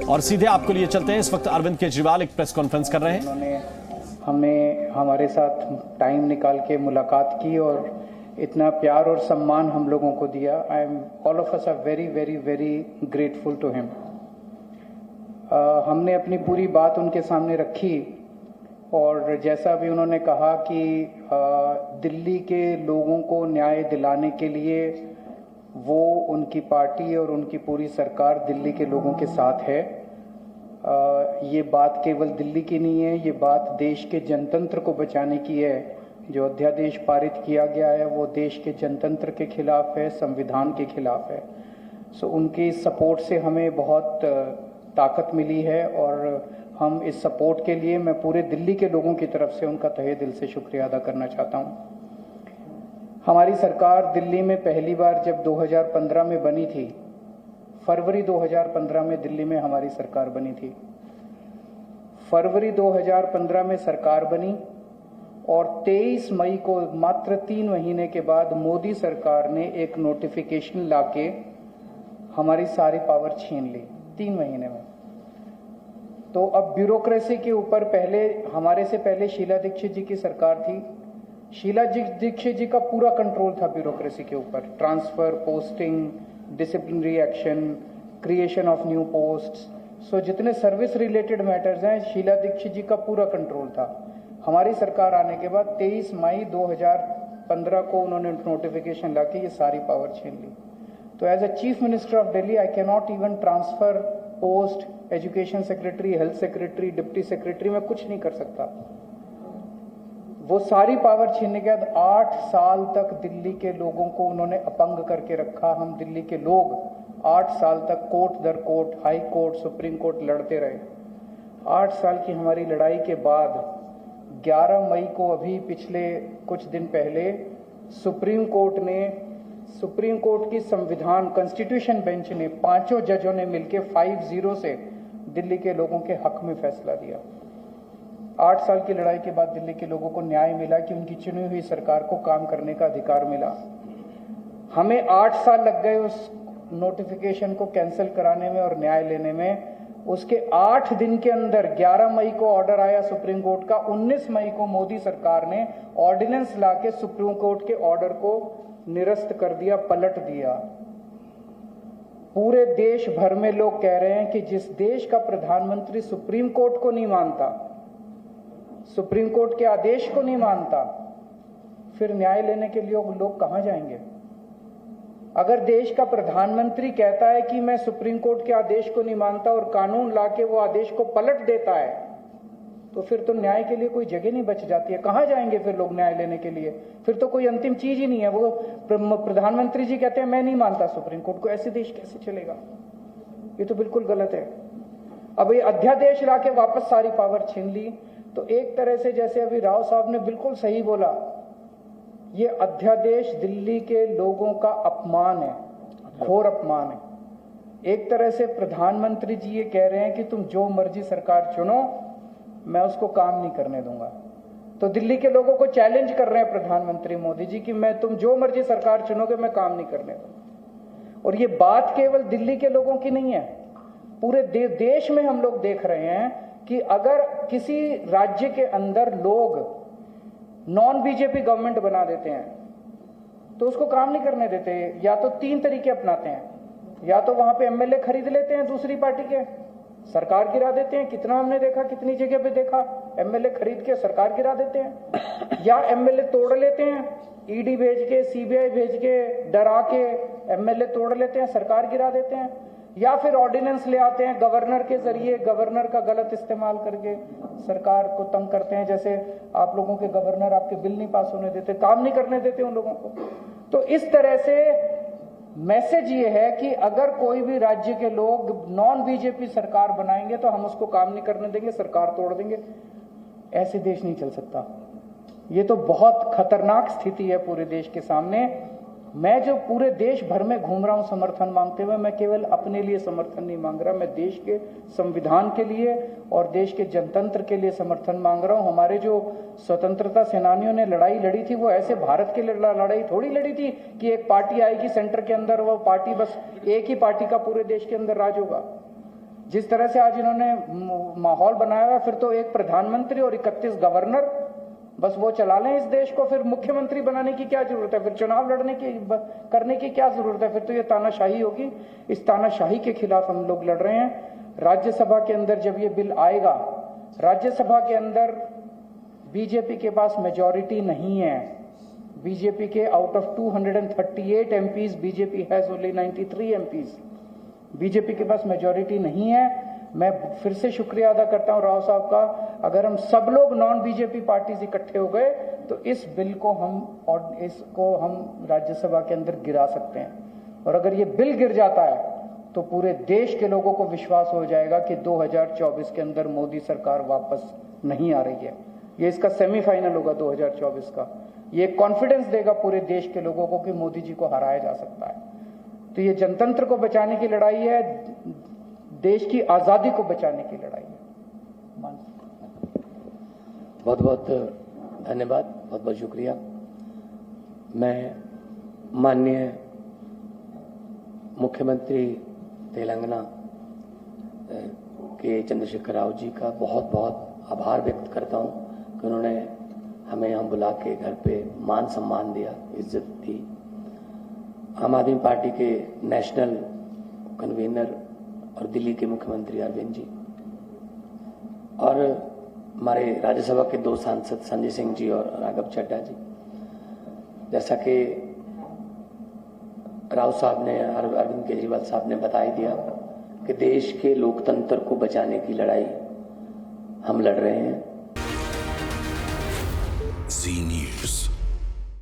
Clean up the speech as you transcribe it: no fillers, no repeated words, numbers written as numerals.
और सीधे आपको लिए चलते हैं। इस वक्त अरविंद केजरीवाल एक प्रेस कॉन्फ्रेंस कर रहे हैं। उन्होंने हमें हमारे साथ टाइम निकाल के मुलाकात की और इतना प्यार और सम्मान हम लोगों को दिया। I am all of us are very very very grateful to him. हमने अपनी पूरी बात उनके सामने रखी और जैसा भी उन्होंने कहा कि दिल्ली के लोगों को न्याय दिलाने के लिए वो उनकी पार्टी और उनकी पूरी सरकार दिल्ली के लोगों के साथ है। ये बात केवल दिल्ली की नहीं है, ये बात देश के जनतंत्र को बचाने की है। जो अध्यादेश पारित किया गया है वो देश के जनतंत्र के खिलाफ है, संविधान के खिलाफ है। सो उनकी सपोर्ट से हमें बहुत ताकत मिली है और हम इस सपोर्ट के लिए मैं पूरे दिल्ली के लोगों की तरफ से उनका तहे दिल से शुक्रिया अदा करना चाहता हूँ। हमारी सरकार दिल्ली में पहली बार जब 2015 में बनी थी, फरवरी 2015 में दिल्ली में हमारी सरकार बनी थी। फरवरी 2015 में सरकार बनी और 23 मई को मात्र 3 महीने के बाद मोदी सरकार ने एक नोटिफिकेशन लाके हमारी सारी पावर छीन ली 3 महीने में। तो अब ब्यूरोक्रेसी के ऊपर पहले हमारे से पहले शीला दीक्षित जी की सरकार थी। शीला दीक्षित जी का पूरा कंट्रोल था ब्यूरोक्रेसी के ऊपर, transfer, posting, disciplinary action, creation of new posts. So जितने सर्विस रिलेटेड मैटर्स हैं शीला दीक्षित जी का पूरा कंट्रोल था। हमारी सरकार आने के बाद 23 मई 2015 को उन्होंने नोटिफिकेशन लाके ये सारी पावर छीन ली। तो as a chief minister of Delhi I can not even transfer post, education secretary, health secretary, deputy secretary, मैं कुछ नहीं कर सकता। वो सारी पावर छीनने के बाद 8 साल तक दिल्ली के लोगों को उन्होंने अपंग करके रखा। हम दिल्ली के लोग 8 साल तक कोर्ट दर court, high court, supreme court लड़ते रहे। 8 साल की हमारी लड़ाई के बाद 11 मई को अभी पिछले कुछ दिन पहले सुप्रीम कोर्ट की संविधान कॉन्स्टिट्यूशन बेंच ने 5 जजों ने मिलकर 5-0 से दिल्ली के लोगों के हक में फैसला दिया। 8 साल की लड़ाई के बाद दिल्ली के लोगों को न्याय मिला कि उनकी चुनी हुई सरकार को काम करने का अधिकार मिला। हमें 8 साल लग गए उस नोटिफिकेशन को कैंसिल कराने में और न्याय लेने में। उसके 8 दिन के अंदर 11 मई को ऑर्डर आया सुप्रीम कोर्ट का। 19 मई को मोदी सरकार ने ऑर्डिनेंस लाके सुप्रीम कोर्ट के ऑर्डर को निरस्त कर दिया, पलट दिया। पूरे देश भर में लोग कह रहे हैं कि जिस देश का प्रधानमंत्री सुप्रीम कोर्ट को नहीं मानता, सुप्रीम कोर्ट के आदेश को नहीं मानता, फिर न्याय लेने के लिए लोग कहां जाएंगे? अगर देश का प्रधानमंत्री कहता है कि मैं सुप्रीम कोर्ट के आदेश को नहीं मानता और कानून लाके वो आदेश को पलट देता है, तो फिर तो न्याय के लिए कोई जगह नहीं बच जाती है। कहां जाएंगे फिर लोग न्याय लेने के लिए? फिर तो कोई अंतिम चीज ही नहीं है। वो प्रधानमंत्री जी कहते हैं मैं नहीं मानता सुप्रीम कोर्ट को, ऐसे देश कैसे चलेगा? ये तो बिल्कुल गलत है। अब ये अध्यादेश लाके वापस सारी पावर छीन ली। तो एक तरह से जैसे अभी राव साहब ने बिल्कुल सही बोला, ये अध्यादेश दिल्ली के लोगों का अपमान है, घोर अपमान है। एक तरह से प्रधानमंत्री जी ये कह रहे हैं कि तुम जो मर्जी सरकार चुनो, मैं उसको काम नहीं करने दूंगा। तो दिल्ली के लोगों को चैलेंज कर रहे हैं प्रधानमंत्री मोदी जी कि तुम जो मर्जी सरकार चुनोगे मैं काम नहीं करने दूंगा। और ये बात केवल दिल्ली के लोगों की नहीं है, पूरे देश में हम लोग देख रहे हैं कि अगर किसी राज्य के अंदर लोग नॉन बीजेपी गवर्नमेंट बना देते हैं तो उसको काम नहीं करने देते। या तो 3 तरीके अपनाते हैं, या तो वहां पे एमएलए खरीद लेते हैं दूसरी पार्टी के, सरकार गिरा देते हैं। कितना हमने देखा, कितनी जगह पे देखा, एमएलए खरीद के सरकार गिरा देते हैं। या एमएलए तोड़ लेते हैं, ईडी भेज के, सीबीआई भेज के, डरा के एमएलए तोड़ लेते हैं, सरकार गिरा देते हैं। या फिर ऑर्डिनेंस ले आते हैं गवर्नर के जरिए, गवर्नर का गलत इस्तेमाल करके सरकार को तंग करते हैं। जैसे आप लोगों के गवर्नर आपके बिल नहीं पास होने देते, काम नहीं करने देते उन लोगों को। तो इस तरह से मैसेज ये है कि अगर कोई भी राज्य के लोग नॉन बीजेपी सरकार बनाएंगे तो हम उसको काम नहीं करने देंगे, सरकार तोड़ देंगे। ऐसे देश नहीं चल सकता। ये तो बहुत खतरनाक स्थिति है पूरे देश के सामने। मैं जो पूरे देश भर में घूम रहा हूं समर्थन मांगते हुए, मैं केवल अपने लिए समर्थन नहीं मांग रहा, मैं देश के संविधान के लिए और देश के जनतंत्र के लिए समर्थन मांग रहा हूं। हमारे जो स्वतंत्रता सेनानियों ने लड़ाई लड़ी थी वो ऐसे भारत की लड़ाई थोड़ी लड़ी थी कि एक पार्टी आएगी सेंटर के अंदर, वो पार्टी बस एक ही पार्टी का पूरे देश के अंदर राज होगा। जिस तरह से आज इन्होंने माहौल बनाया हुआ, फिर तो एक प्रधानमंत्री और 31 गवर्नर बस वो चला लें इस देश को, फिर मुख्यमंत्री बनाने की क्या जरूरत है, फिर चुनाव करने की क्या जरूरत है, फिर तो ये तानाशाही होगी। इस तानाशाही के खिलाफ हम लोग लड़ रहे हैं। राज्यसभा के अंदर जब ये बिल आएगा, राज्यसभा के अंदर बीजेपी के पास मेजॉरिटी नहीं है। बीजेपी के out of 238 MPs, BJP has only 93 MPs. BJP के पास मेजॉरिटी नहीं है। मैं फिर से शुक्रिया अदा करता हूं राव साहब का। अगर हम सब लोग नॉन बीजेपी पार्टीज इकट्ठे हो गए तो इस बिल को हम राज्यसभा के अंदर गिरा सकते हैं। और अगर ये बिल गिर जाता है तो पूरे देश के लोगों को विश्वास हो जाएगा कि 2024 के अंदर मोदी सरकार वापस नहीं आ रही है। ये इसका सेमीफाइनल होगा 2024 का। ये कॉन्फिडेंस देगा पूरे देश के लोगों को कि मोदी जी को हराया जा सकता है। तो ये जनतंत्र को बचाने की लड़ाई है, देश की आजादी को बचाने की लड़ाई है। बहुत बहुत धन्यवाद, बहुत बहुत शुक्रिया। मैं माननीय मुख्यमंत्री तेलंगाना के चंद्रशेखर राव जी का बहुत बहुत आभार व्यक्त करता हूं कि उन्होंने हमें यहाँ बुला के घर पे मान सम्मान दिया, इज्जत दी। आम आदमी पार्टी के नेशनल कन्वीनर और दिल्ली के मुख्यमंत्री अरविंद जी और हमारे राज्यसभा के 2 सांसद संजय सिंह जी और राघव चड्ढा जी, जैसा कि राव साहब ने, अरविंद केजरीवाल साहब ने बता ही दिया कि देश के लोकतंत्र को बचाने की लड़ाई हम लड़ रहे हैं। Zee News।